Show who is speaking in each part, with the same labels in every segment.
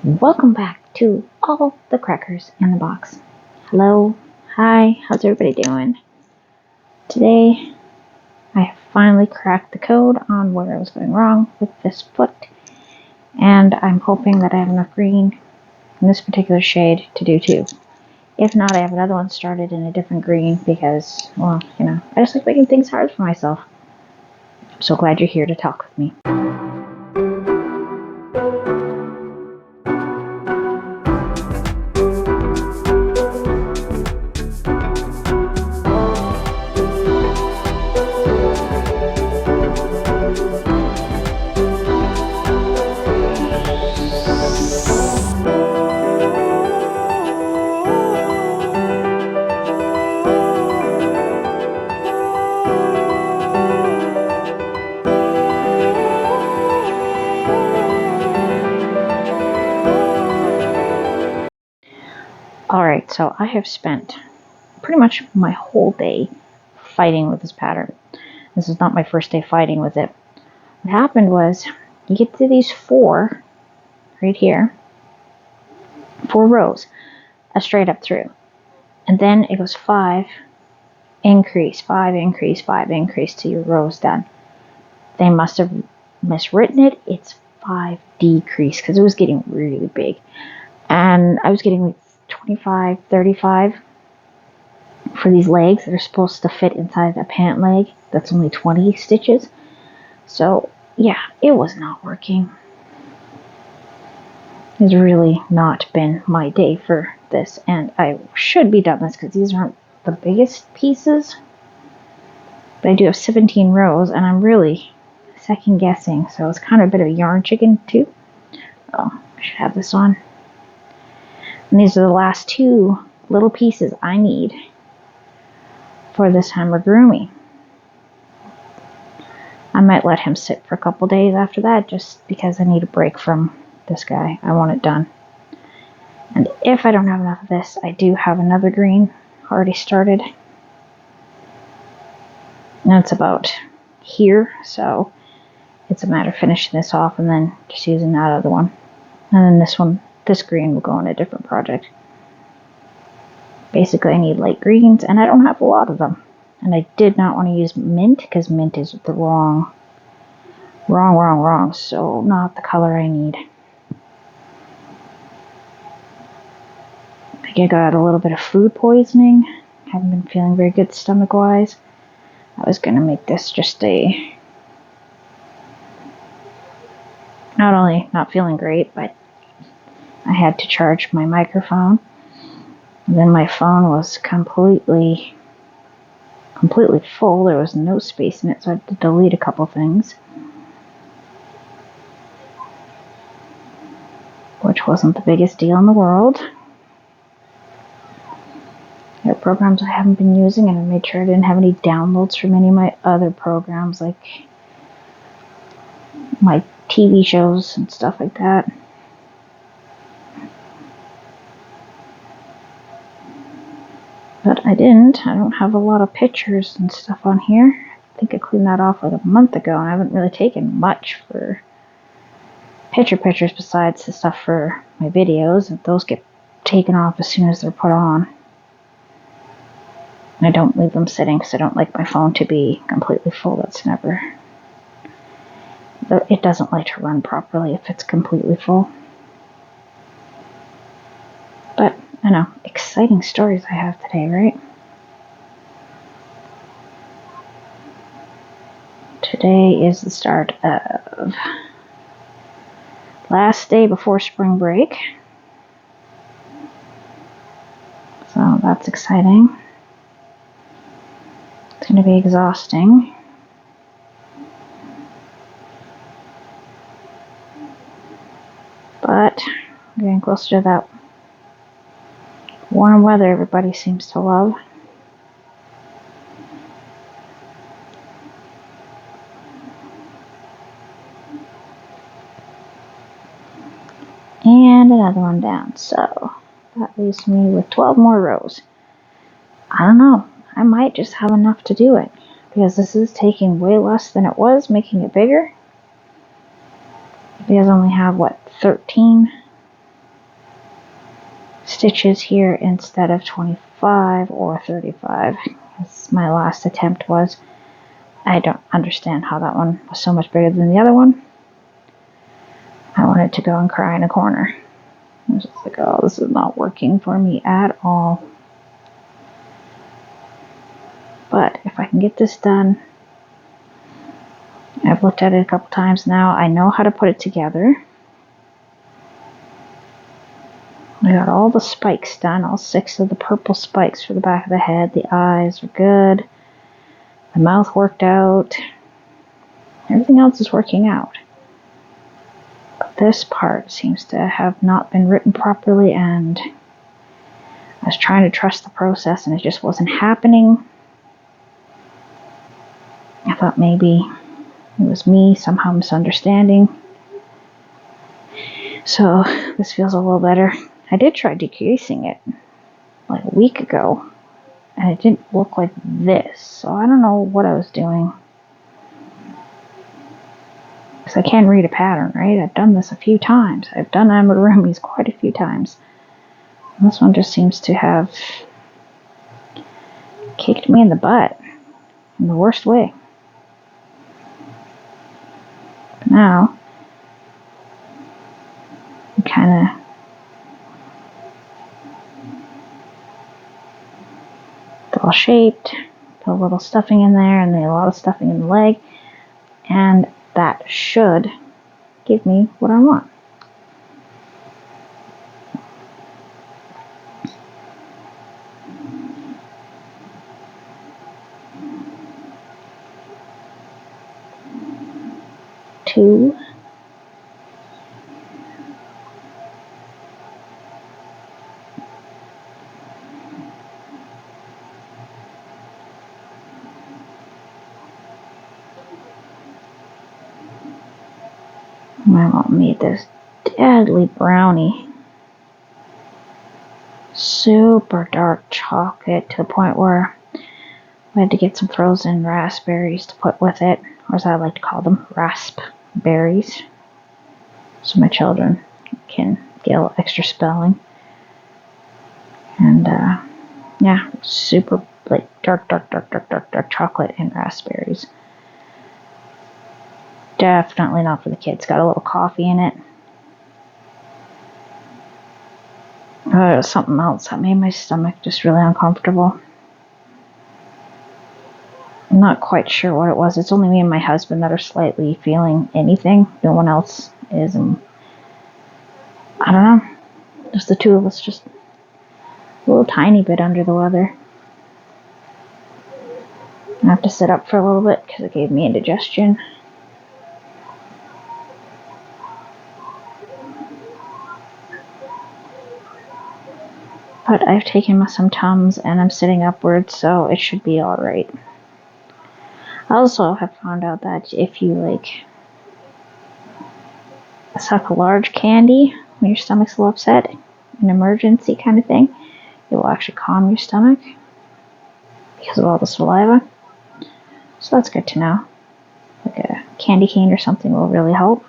Speaker 1: Welcome back to all the crackers in the box. Hello, hi, how's everybody doing? Today, I have finally cracked the code on where I was going wrong with this foot, and I'm hoping that I have enough green in this particular shade to do two. If not, I have another one started in a different green because, well, I just like making things hard for myself. I'm so glad you're here to talk with me. Alright, so I have spent pretty much my whole day fighting with this pattern. This is not my first day fighting with it. What happened was, you get to these four, right here, 4 rows, a straight up through. And then it goes 5, increase, 5, increase, 5, increase till your row's done. They must have miswritten it. It's 5 decrease, because it was getting really big. And I was getting like 25, 35 for these legs that are supposed to fit inside a pant leg. That's only 20 stitches. So yeah, it was not working. It's really not been my day for this, and I should be done this because these aren't the biggest pieces. But I do have 17 rows, and I'm really second guessing, so it's kind of a bit of a yarn chicken too. Oh, I should have this on. And these are the last 2 little pieces I need for this amigurumi. I might let him sit for a couple days after that, just because I need a break from this guy. I want it done. And if I don't have enough of this, I do have another green already started. Now it's about here, so it's a matter of finishing this off and then just using that other one. And then this green will go on a different project. Basically, I need light greens, and I don't have a lot of them. And I did not want to use mint, because mint is the wrong, so not the color I need. I think I got a little bit of food poisoning. Haven't been feeling very good stomach-wise. I was going to make this just not only not feeling great, but I had to charge my microphone. And then my phone was completely full. There was no space in it, so I had to delete a couple things. Which wasn't the biggest deal in the world. There are programs I haven't been using, and I made sure I didn't have any downloads from any of my other programs, like my TV shows and stuff like that. But I didn't. I don't have a lot of pictures and stuff on here. I think I cleaned that off like a month ago, and I haven't really taken much for pictures besides the stuff for my videos, and those get taken off as soon as they're put on. And I don't leave them sitting because I don't like my phone to be completely full. That's never... It doesn't like to run properly if it's completely full. But, I know, exciting stories I have today, right? Today is the start of last day before spring break. So that's exciting. It's going to be exhausting. But we're getting closer to that warm weather everybody seems to love. And another one down. So that leaves me with 12 more rows. I don't know. I might just have enough to do it, because this is taking way less than it was, making it bigger. Because I only have, 13 stitches here instead of 25 or 35, as my last attempt was. I don't understand how that one was so much bigger than the other one. I wanted to go and cry in a corner. I was just like, oh, this is not working for me at all. But if I can get this done, I've looked at it a couple times now. I know how to put it together. I got all the spikes done, all 6 of the purple spikes for the back of the head. The eyes are good. The mouth worked out. Everything else is working out. But this part seems to have not been written properly, and I was trying to trust the process and it just wasn't happening. I thought maybe it was me somehow misunderstanding. So this feels a little better. I did try decreasing it like a week ago, and it didn't look like this, so I don't know what I was doing. Because I can read a pattern, right? I've done this a few times. I've done amigurumis quite a few times. And this one just seems to have kicked me in the butt in the worst way. But now, I'm kind of all shaped, put a little stuffing in there, and then a lot of stuffing in the leg, and that should give me what I want. Two. My mom made this deadly brownie. Super dark chocolate to the point where I had to get some frozen raspberries to put with it, or as I like to call them, raspberries. So my children can get a little extra spelling. And yeah, super like dark chocolate and raspberries. Definitely not for the kids. Got a little coffee in it. It was something else that made my stomach just really uncomfortable. I'm not quite sure what it was. It's only me and my husband that are slightly feeling anything. No one else is. And I don't know. Just the two of us, just a little tiny bit under the weather. I have to sit up for a little bit because it gave me indigestion. But I've taken some Tums and I'm sitting upwards, so it should be alright. I also have found out that if you suck a large candy when your stomach's a little upset, an emergency kind of thing, it will actually calm your stomach because of all the saliva. So that's good to know. Like a candy cane or something will really help.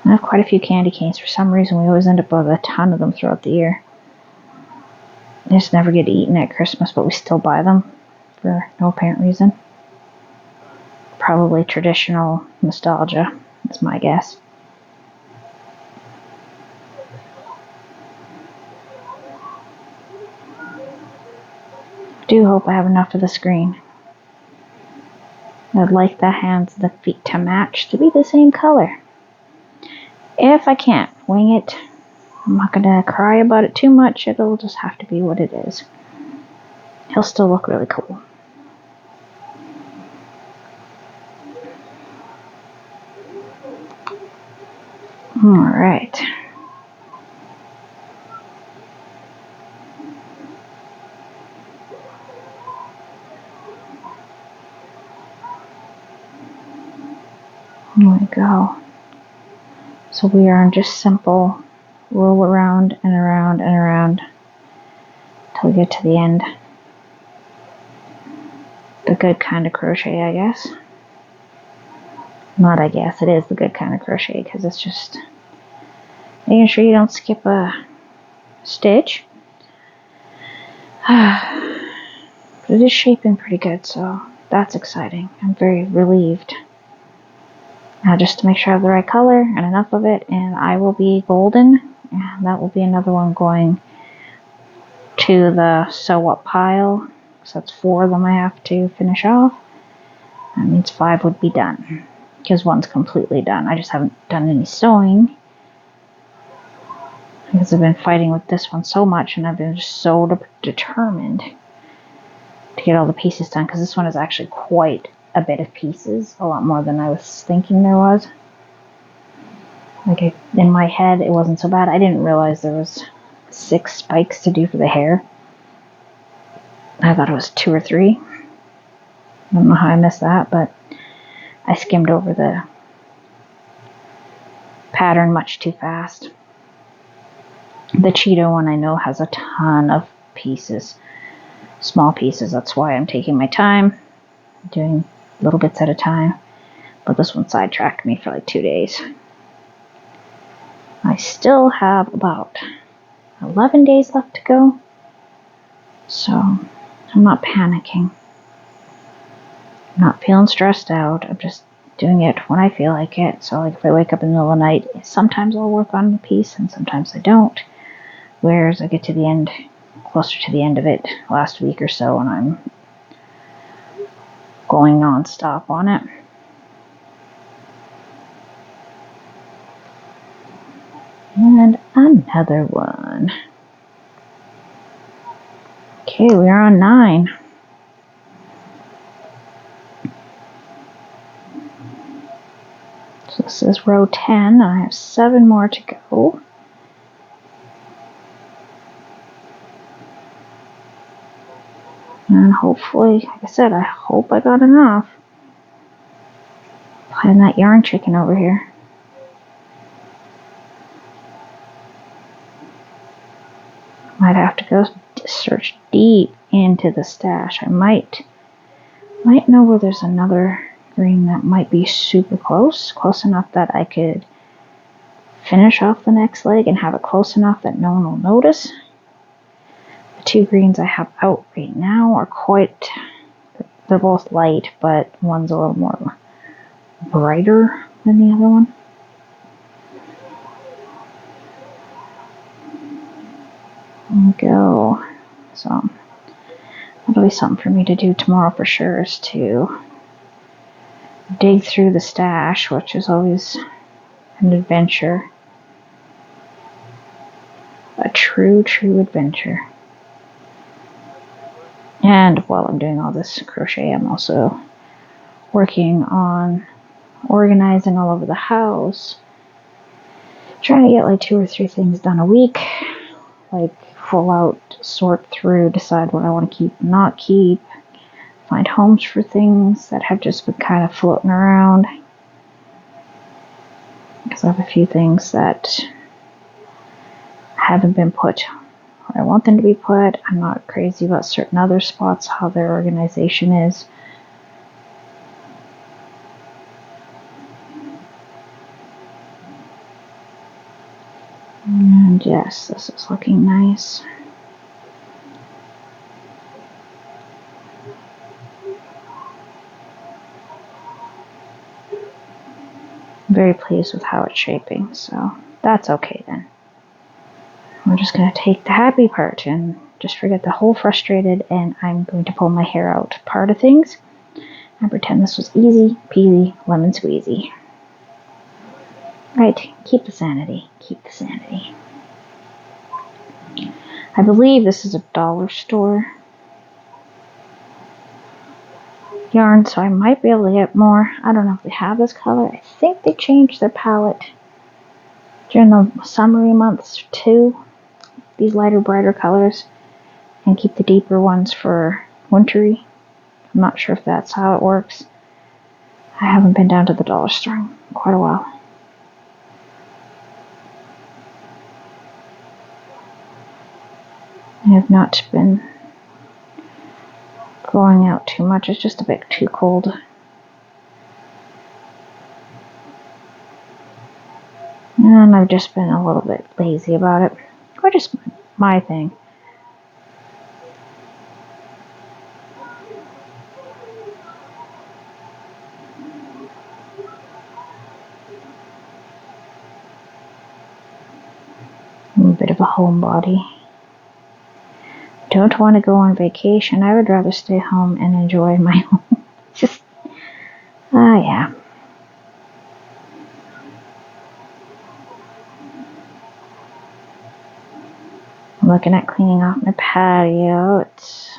Speaker 1: I have quite a few candy canes. For some reason, we always end up with a ton of them throughout the year. They just never get eaten at Christmas, but we still buy them for no apparent reason. Probably traditional nostalgia, is my guess. I do hope I have enough of the screen. I'd like the hands and the feet to match, to be the same color. If I can't, wing it. I'm not going to cry about it too much. It'll just have to be what it is. He'll still look really cool. Alright. There we go. So we are on just simple roll around and around and around till we get to the end. The good kind of crochet, I guess. Not I guess, it is the good kind of crochet because it's just making sure you don't skip a stitch. But it is shaping pretty good, so that's exciting. I'm very relieved. Now just to make sure I have the right color and enough of it, and I will be golden, and that will be another one going to the sew up pile. So that's 4 of them I have to finish off. That means 5 would be done, because one's completely done. I just haven't done any sewing because I've been fighting with this one so much, and I've been just so determined to get all the pieces done, because this one is actually quite a bit of pieces, a lot more than I was thinking there was. Like, in my head it wasn't so bad. I didn't realize there was 6 spikes to do for the hair. I thought it was 2 or 3. I don't know how I missed that, but I skimmed over the pattern much too fast. The Cheeto one I know has a ton of pieces, small pieces. That's why I'm taking my time, doing little bits at a time. But this one sidetracked me for like 2 days. I still have about 11 days left to go, so I'm not panicking. I'm not feeling stressed out. I'm just doing it when I feel like it. So like if I wake up in the middle of the night, sometimes I'll work on the piece and sometimes I don't. Whereas I get to the end, closer to the end of it last week or so, and I'm going non-stop on it. And another one. Okay, we are on 9. So this is row 10. I have 7 more to go. And hopefully, like I said, I hope I got enough. Playing that yarn chicken over here. Might have to go search deep into the stash. I might know where there's another green that might be super close enough that I could finish off the next leg and have it close enough that no one will notice. The 2 greens I have out right now are they're both light, but one's a little more brighter than the other one. There we go. So that'll be something for me to do tomorrow for sure, is to dig through the stash, which is always an adventure. A true adventure. And while I'm doing all this crochet, I'm also working on organizing all over the house. Trying to get like 2 or 3 things done a week. Like full out, sort through, decide what I want to keep and not keep. Find homes for things that have just been kind of floating around. Because I have a few things that haven't been put where I want them to be put. I'm not crazy about certain other spots, how their organization is. And yes, this is looking nice. I'm very pleased with how it's shaping, so that's okay then. We're just going to take the happy part and just forget the whole frustrated, and I'm going to pull my hair out part of things and pretend this was easy peasy lemon squeezy. Right, keep the sanity, keep the sanity. I believe this is a dollar store yarn, so I might be able to get more. I don't know if they have this color. I think they changed their palette during the summery months too. These lighter, brighter colors, and keep the deeper ones for wintry. I'm not sure if that's how it works. I haven't been down to the dollar store in quite a while. I have not been going out too much. It's just a bit too cold. And I've just been a little bit lazy about it. Or just my thing. I'm a bit of a homebody. Don't want to go on vacation. I would rather stay home and enjoy my home. Just, yeah. I'm looking at cleaning off my patio. It's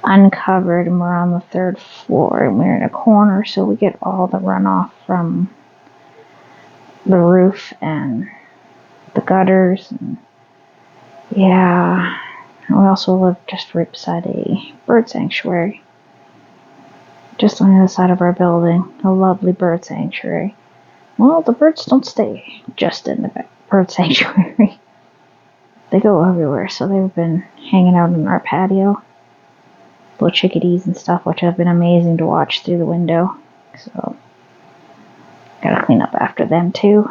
Speaker 1: uncovered and we're on the 3rd floor and we're in a corner, so we get all the runoff from the roof and the gutters. And yeah. We also live just right beside a bird sanctuary. Just on the other side of our building. A lovely bird sanctuary. Well, the birds don't stay just in the bird sanctuary. They go everywhere, so they've been hanging out on our patio. Little chickadees and stuff, which have been amazing to watch through the window. So, gotta clean up after them too.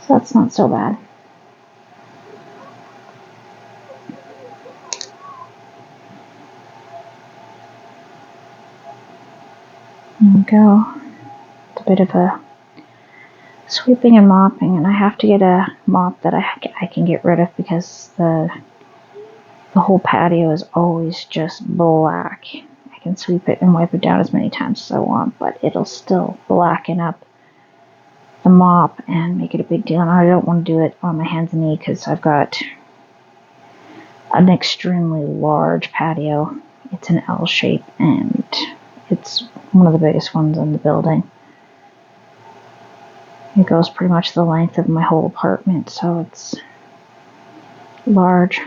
Speaker 1: So that's not so bad. There we go. It's a bit of a sweeping and mopping, and I have to get a mop that I can get rid of because the whole patio is always just black. I can sweep it and wipe it down as many times as I want, but it'll still blacken up the mop and make it a big deal. And I don't want to do it on my hands and knees because I've got an extremely large patio. It's an L shape and it's one of the biggest ones in the building. It goes pretty much the length of my whole apartment, so it's large.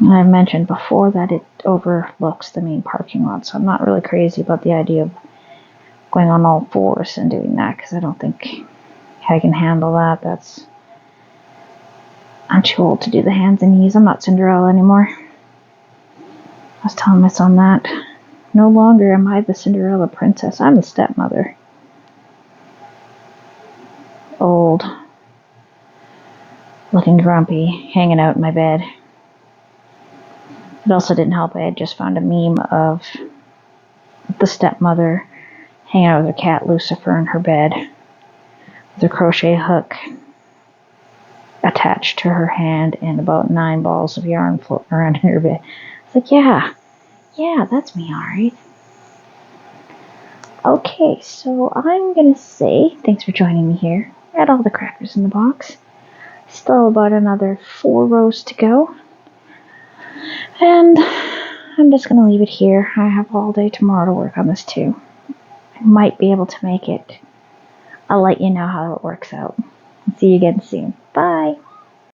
Speaker 1: And I've mentioned before that it overlooks the main parking lot, so I'm not really crazy about the idea of going on all fours and doing that, because I don't think I can handle that. I'm too old to do the hands and knees. I'm not Cinderella anymore. I was telling my son that. No longer am I the Cinderella princess. I'm the stepmother. Old. Looking grumpy. Hanging out in my bed. It also didn't help. I had just found a meme of the stepmother hanging out with her cat Lucifer in her bed with a crochet hook attached to her hand and about 9 balls of yarn floating around in her bed. It's like, yeah, that's me, alright. Okay, so I'm gonna say thanks for joining me here at All the Crackers in the Box. Still about another 4 rows to go. And I'm just going to leave it here. I have all day tomorrow to work on this too. I might be able to make it. I'll let you know how it works out. See you again soon. Bye.